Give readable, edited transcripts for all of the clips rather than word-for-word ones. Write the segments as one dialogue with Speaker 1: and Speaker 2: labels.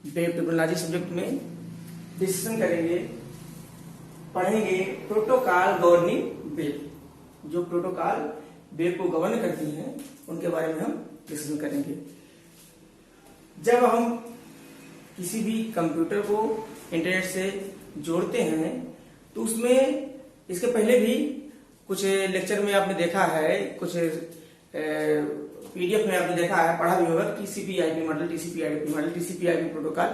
Speaker 1: Web technology subject में discussion करेंगे, पढ़ेंगे प्रोटोकॉल गवर्निंग वेब। जो प्रोटोकॉल वेब को गवर्न करती हैं उनके बारे में हम डिस्कशन करेंगे। जब हम किसी भी कंप्यूटर को इंटरनेट से जोड़ते हैं तो उसमें इसके पहले भी कुछ लेक्चर में आपने देखा है, कुछ पीडीएफ में आपने देखा है, पढ़ा भी होगा टीसीपी/आईपी मॉडल, टीसीपी/आईपी मॉडल, टीसीपी/आईपी प्रोटोकॉल।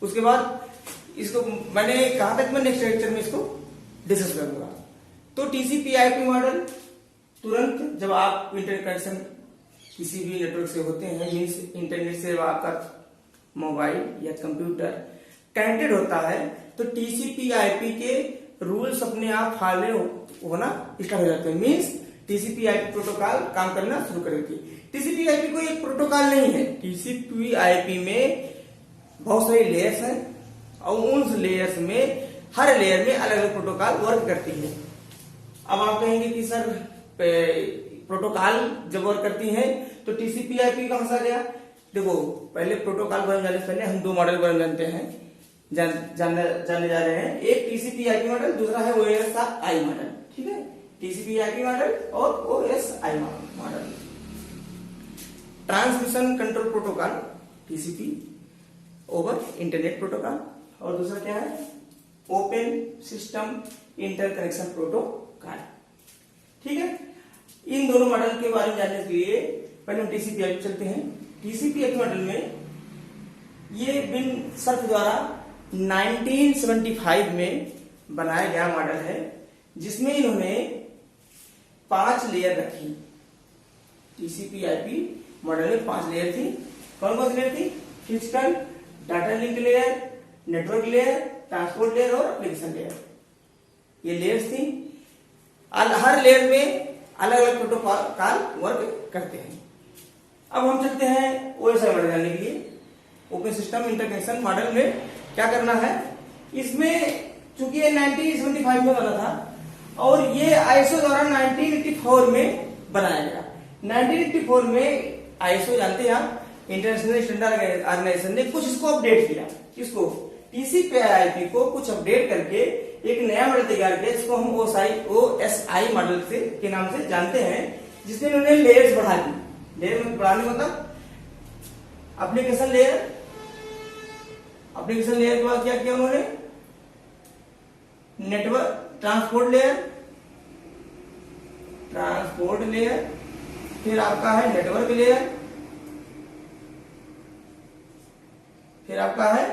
Speaker 1: उसके बाद इसको मैंने कहा था कि मैं नेक्स्ट लेक्चर में इसको डिस्कस करूंगा। तो टीसीपी/आईपी मॉडल तुरंत जब आप इंटरनेट कनेक्शन किसी भी नेटवर्क से होते हैं, मीन्स इंटरनेट से आपका मोबाइल या कंप्यूटर कनेक्टेड होता है, तो टीसीपी/आईपी के रूल्स अपने आप फॉलो होना स्टार्ट हो जाते हैं। मीन्स टीसीपी/आईपी प्रोटोकॉल काम करना शुरू करेगी। टीसीपी/आईपी कोई एक प्रोटोकॉल नहीं है। टीसीपी/आईपी में बहुत सारे लेयर्स हैं और उन लेयर्स में हर लेयर में अलग अलग प्रोटोकॉल वर्क करती है। अब आप कहेंगे कि सर प्रोटोकॉल जब वर्क करती है तो टीसीपी/आईपी कहां से आ गया? देखो, पहले प्रोटोकॉल बनने जाने से पहले हम दो मॉडल बन जानते हैं, जानने जा रहे हैं। एक टीसीपी/आईपी मॉडल, दूसरा है ओएसआई मॉडल। ठीक है, टीसीपी/आईपी मॉडल और OSI model. Transmission control protocol TCP over internet protocol, और दूसरा क्या है? Open system interconnection protocol. ठीक है, इन दोनों मॉडल के बारे में जानने के लिए पहले हम टीसीपी/आईपी चलते हैं। टीसीपी/आईपी मॉडल में ये बिन सर्फ द्वारा 1975 में बनाया गया मॉडल है, जिसमें इन्होंने 5 लेयर रखी। टीसीपी/आईपी मॉडल में 5 लेयर थी। कौन कौन सी लेयर थी? Physical, data link layer, network layer, transport layer और एप्लीकेशन लेयर। ये लेयर्स थी। हर लेयर में अलग अलग प्रोटोकॉल वर्क करते हैं। अब हम चलते हैं ओएसआई मॉडल जानने के लिए। ओपन सिस्टम इंटरकनेक्शन मॉडल में क्या करना है? इसमें चूंकि ये 1975 में बना था और ये आईएसओ द्वारा 1984 में बनाया गया। 1984 में आईएसओ जानते हैं आप, इंटरनेशनल स्टैंडर्ड ऑर्गेनाइजेशन ने कुछ इसको अपडेट किया। इसको टीसीपी/आईपी को कुछ अपडेट करके एक नया मॉडल तैयार किया, जिसको हम ओएसआई मॉडल के नाम से जानते हैं, जिसमें उन्होंने लेयर्स बढ़ा दी। लेयर में बढ़ाने मतलब एप्लीकेशन लेयर, एप्लीकेशन लेयर के बाद क्या किया उन्होंने? नेटवर्क, ट्रांसपोर्ट लेयर, फिर आपका है नेटवर्क लेयर, फिर आपका है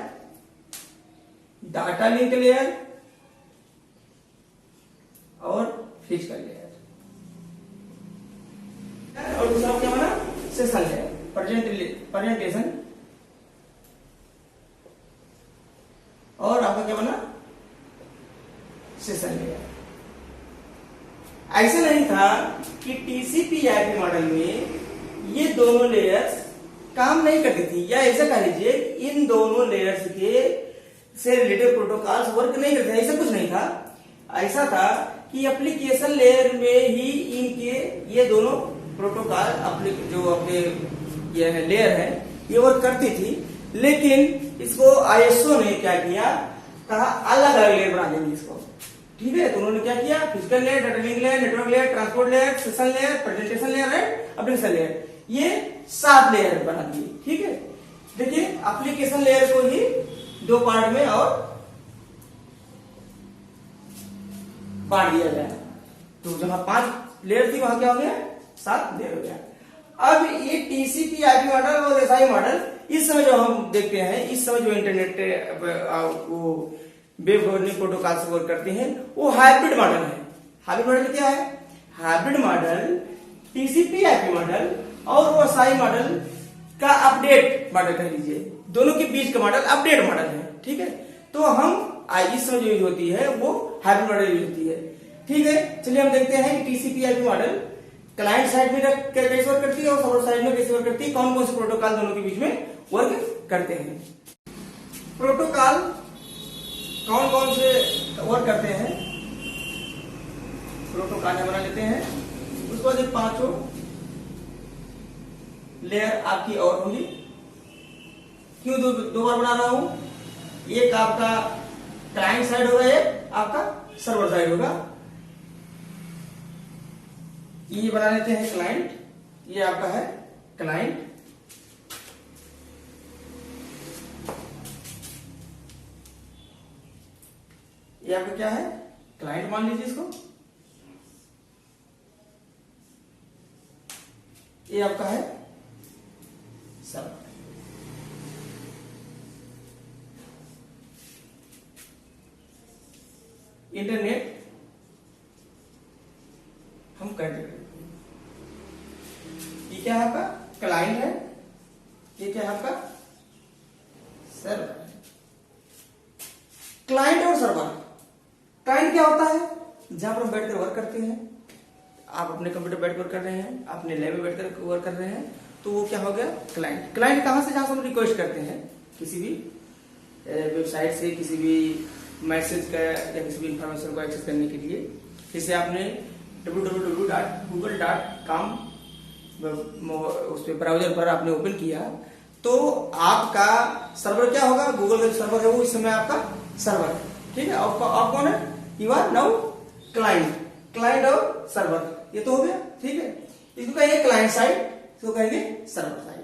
Speaker 1: डाटा लिंक लेयर और फिजिकल लेयर, और दूसरा क्या बना? सेशन लेयर, प्रेजेंटेशन, और आपका क्या बना? Session layer. ऐसा नहीं था कि टीसीपी/आईपी मॉडल में ये दोनों लेयर्स काम नहीं करती थी, या ऐसा कह लीजिए इन दोनों लेयर्स के से रिलेटेड प्रोटोकॉल्स वर्क नहीं करते, ऐसा कुछ नहीं था। ऐसा था कि एप्लीकेशन लेयर में ही इनके ये दोनों प्रोटोकॉल जो अपने ये लेयर है ये वर्क करती थी, लेकिन इसको आईएसओ ने क्या किया? कहा अलग अलग लेयर बना देंगे इसको। ठीक है, तो उन्होंने क्या किया? Physical layer, data link layer, network layer, transport layer, session layer, presentation layer है, एप्लीकेशन लेयर, ये 7 लेयर बना दिए। ठीक है, देखिए एप्लीकेशन लेयर को ही 2 पार्ट में और बांट दिया गया। तो जहां 5 लेयर थी वहां क्या हो गया? 7 लेयर हो गया। अब ये टीसीपी/आईपी मॉडल और ओएसआई मॉडल इस समय जो हम देखते हैं, इस समय जो इंटरनेट वो वेब गवर्निंग प्रोटोकॉल से वर्क करते हैं, वो हाइब्रिड मॉडल है। हाइब्रिड मॉडल क्या है? हाइब्रिड मॉडल टीसीपी/आईपी मॉडल और ओएसआई मॉडल का अपडेट मॉडल कह लीजिए, दोनों के बीच का मॉडल अपडेट मॉडल है। ठीक है, तो हम इस समय जो यूज होती है वो हाइब्रिड मॉडल यूज होती है। ठीक है, चलिए हम देखते हैं कि टीसीपी/आईपी मॉडल क्लाइंट साइड में कैसे वर्क करती है और सर्वर साइड में कैसे वर्क करती है, कौन कौन से प्रोटोकॉल दोनों के बीच में वर्क करते हैं। प्रोटोकॉल कौन कौन से वर्क करते हैं? प्रोटोकॉल बना लेते हैं, उसके बाद 5 लेयर आपकी और होंगी। क्यों दो बार बना रहा हूं? एक आपका क्लाइंट साइड होगा, एक आपका सर्वर साइड होगा। ये बना लेते हैं क्लाइंट, ये आपका है क्लाइंट, ये आपका क्या है? क्लाइंट मान लीजिए इसको। ये आपका है सर्वर। इंटरनेट हम कनेक्ट करते हैं। ये क्या है आपका? क्लाइंट है। ये क्या है आपका? सर्वर। क्लाइंट और सर्वर। क्लाइंट क्या होता है? जहां पर हम बैठकर वर्क करते हैं। आप अपने कंप्यूटर बैठ कर रहे हैं, अपने लैब में बैठकर वर्क कर रहे हैं, तो वो क्या हो गया? क्लाइंट। क्लाइंट कहां से? जहां से हम रिक्वेस्ट करते हैं किसी भी वेबसाइट से, किसी भी मैसेज का या किसी भी इंफॉर्मेशन को एक्सेस करने के लिए। जैसे आपने www.google.com उस पे ब्राउजर पर आपने ओपन किया, तो आपका सर्वर क्या होगा? गूगल का सर्वर है वो इस समय आपका सर्वर है। ठीक है, आप कौन है? You are now client. Client और सर्वर, ये तो हो गया। ठीक है, इसको कहेंगे क्लाइंट साइड, इसको कहेंगे सर्वर साइड।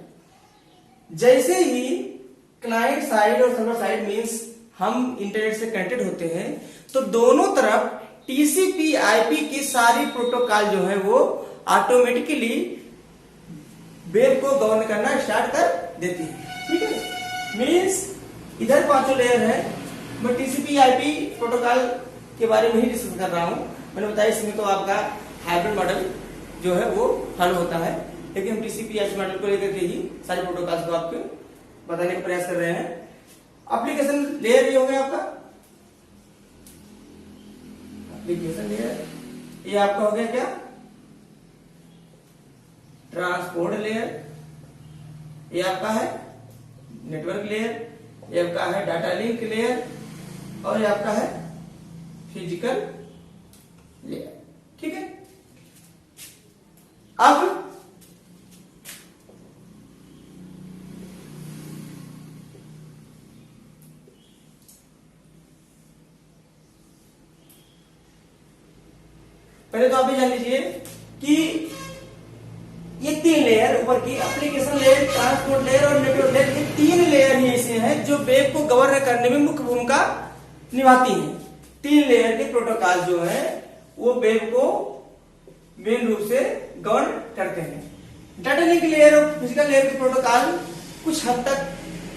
Speaker 1: जैसे ही क्लाइंट साइड और सर्वर साइड मीन्स हम इंटरनेट से कनेक्टेड होते हैं, तो दोनों तरफ टीसीपी आईपी की सारी प्रोटोकॉल जो है वो ऑटोमेटिकली वेब को गवर्न करना स्टार्ट कर देती है। ठीक है, मीन्स इधर 5 लेयर है। मैं टीसीपी आईपी प्रोटोकॉल के बारे में ही डिस्कस कर रहा हूं। मैंने बताया इसमें तो आपका हाइब्रिड मॉडल जो है वो फॉलो होता है, लेकिन हम टीसीपी आईपी मॉडल को लेकर के ही सारे प्रोटोकॉल्स को आपको बताने का प्रयास कर रहे हैं। एप्लीकेशन लेयर ये हो गया आपका एप्लीकेशन लेयर। ये आपका हो गया क्या? Transport layer. ये आपका है नेटवर्क लेयर। ये आपका है डाटा लिंक लेयर। और ये आपका है फिजिकल लेयर। ठीक है, अब पहले तो आप ये जान लीजिए कि ये 3 लेयर ऊपर की एप्लीकेशन लेयर, ट्रांसपोर्ट लेयर और नेटवर्क लेयर, ये 3 लेयर ही ऐसे हैं जो वेब को गवर्न करने में मुख्य भूमिका निभाती हैं। 3 लेयर के प्रोटोकॉल जो है वो वेब को मेन रूप से गवर्न करते हैं। डाटा लिंक लेयर और फिजिकल लेयर के प्रोटोकॉल कुछ हद तक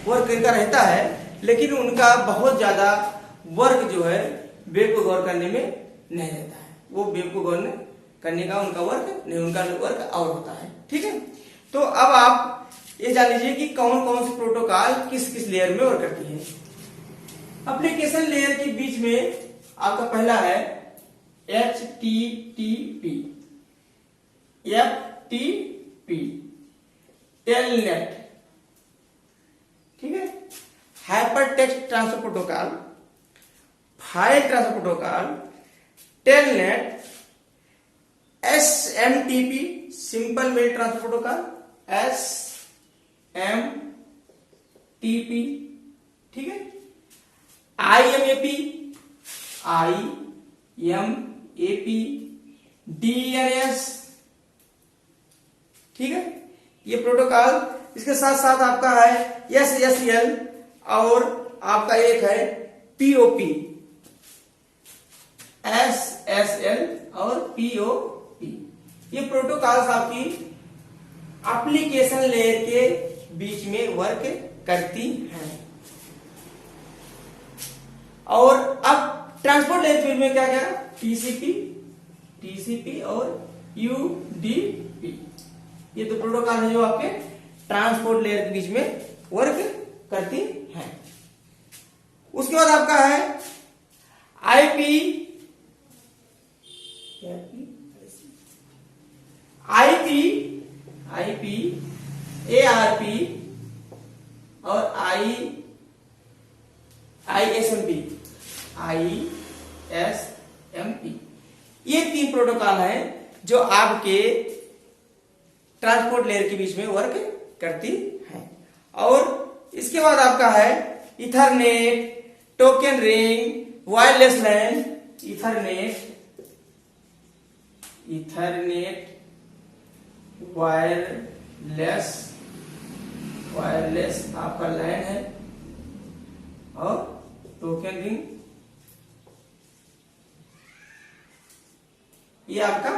Speaker 1: वर्क करता रहता है, लेकिन उनका बहुत ज्यादा वर्क जो है वेब को गवर्न करने में नहीं रहता है। वो वेब को गवर्न करने का उनका वर्क नहीं, उनका वर्क और होता है। ठीक है, तो अब आप ये जान लीजिए कि कौन कौन से प्रोटोकॉल किस किस लेयर में वर्क करती है। एप्लीकेशन लेयर के बीच में आपका पहला है HTTP, FTP, टेलनेट। ठीक है, hyper text transfer protocol, file transfer protocol, telnet, SMTP, simple mail transfer protocol, SMTP। ठीक है, IMAP, DNS। ठीक है, ये प्रोटोकॉल। इसके साथ साथ आपका है SSL और आपका एक है POP, SSL और POP। ये प्रोटोकॉल्स आपकी एप्लीकेशन लेयर के बीच में वर्क करती हैं। और अब ट्रांसपोर्ट लेयर में क्या क्या? TCP और UDP। ये तो प्रोटोकॉल है जो आपके ट्रांसपोर्ट लेयर के बीच में वर्क करती हैं। उसके बाद आपका है IP, ARP और ISMP। ये 3 प्रोटोकॉल हैं जो आपके ट्रांसपोर्ट लेयर के बीच में वर्क करती हैं। और इसके बाद आपका है इथरनेट, टोकन रिंग, वायरलेस लैन, इथरनेट वायरलेस आपका लैन है, और टोकन रिंग ये आपका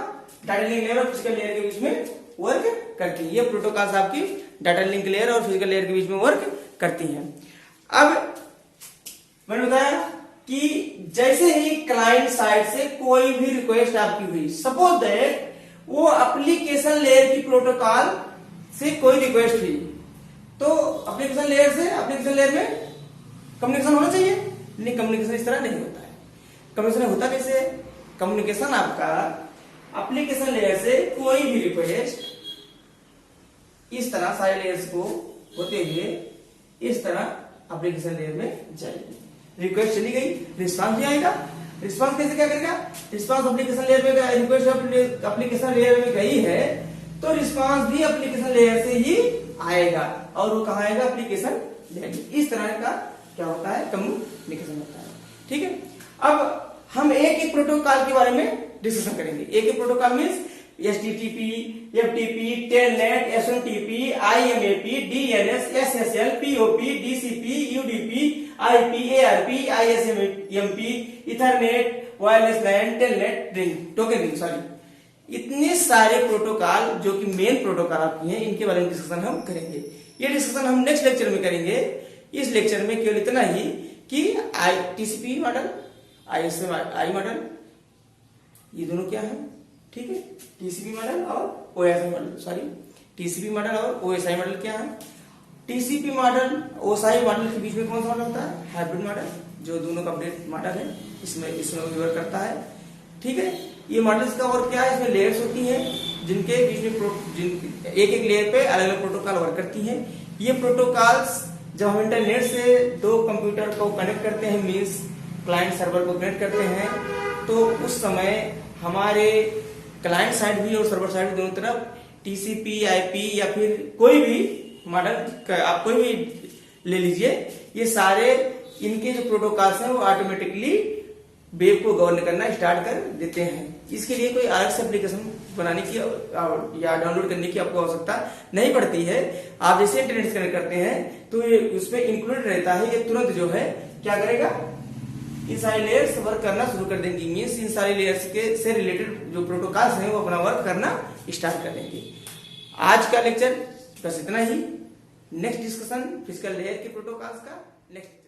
Speaker 1: डाटा लिंक लेयर और फिजिकल लेयर के बीच में वर्क करती है। ये प्रोटोकॉल्स आपकी डाटा लिंक लेयर और फिजिकल लेयर के बीच में वर्क करती हैं। अब मैंने बताया कि जैसे ही क्लाइंट साइड से कोई भी रिक्वेस्ट आपकी हुई, सपोज दैट वो एप्लीकेशन लेयर की प्रोटोकॉल से कोई रिक्वेस्ट हुई, तो एप्लीकेशन लेयर में कम्युनिकेशन होना चाहिए, लेकिन कम्युनिकेशन इस तरह नहीं होता है। कम्युनिकेशन होता कैसे है? कम्युनिकेशन आपका एप्लीकेशन लेयर से कोई भी रिक्वेस्ट इस तरह सारे लेयर्स को होते हुए इस तरह एप्लीकेशन लेयर में जाएगी। रिक्वेस्ट चली गई, रिस्पांस भी आएगा। रिस्पांस कैसे क्या करेगा? रिस्पांस एप्लीकेशन लेयर में, रिक्वेस्ट एप्लीकेशन लेयर में गई है तो रिस्पांस भी एप्लीकेशन लेयर से ही आएगा, और वो कहां आएगा? एप्लीकेशन लेयर में। इस तरह का क्या होता है? कम्युनिकेशन होता है। ठीक है, अब हम एक एक प्रोटोकॉल के बारे में डिस्कशन करेंगे। एक एक protocol means HTTP, FTP, Telnet, SMTP, IMAP, DNS, SSL, POP, DCP, UDP, IP, ARP, ISMP, Ethernet, wireless LAN, telnet ring, token ring, sorry, इतने सारे प्रोटोकॉल जो कि मेन प्रोटोकॉल आपकी हैं, इनके बारे में डिस्कशन हम करेंगे। ये डिस्कशन हम नेक्स्ट लेक्चर में करेंगे। इस लेक्चर में केवल इतना ही कि TCP मॉडल, ISMI मॉडल, ये दोनों क्या है? ठीक है, TCP मॉडल और OSI model, sorry, TCP model और OSI मॉडल क्या है? TCP मॉडल OSI मॉडल के बीच में कौन सा मॉडल होता है? हाइब्रिड मॉडल, जो दोनों का अपडेट मॉडल है, इसमें वर्क करता है। ठीक है, ये मॉडल्स का वर्क क्या है? इसमें लेयर्स होती हैं जिनके बीच में एक एक लेयर पे अलग अलग प्रोटोकॉल वर्क करती हैं। ये प्रोटोकॉल्स जब हम इंटरनेट से दो कंप्यूटर को कनेक्ट करते हैं, मीन्स क्लाइंट सर्वर को कनेक्ट करते हैं, तो उस समय हमारे क्लाइंट साइड भी और सर्वर साइड भी दोनों तरफ TCP, IP या फिर कोई भी मॉडल आप कोई भी ले लीजिए, ये सारे इनके जो प्रोटोकॉल्स हैं वो ऑटोमेटिकली वेब को गवर्न करना स्टार्ट कर देते हैं। इसके लिए कोई अलग से एप्लीकेशन बनाने की या डाउनलोड करने की आपको आवश्यकता नहीं पड़ती है। आप जैसे इंटरनेट से कनेक्ट करते हैं तो ये उसमें इंक्लूडेड रहता है, ये तुरंत जो है क्या करेगा? इन सारे लेयर्स वर्क करना शुरू कर देंगे। मींस इन सारे लेयर्स के से रिलेटेड जो प्रोटोकॉल्स हैं वो अपना वर्क करना स्टार्ट कर देंगे। आज का लेक्चर बस इतना ही। नेक्स्ट डिस्कशन फिजिकल लेयर के प्रोटोकॉल्स का नेक्स्ट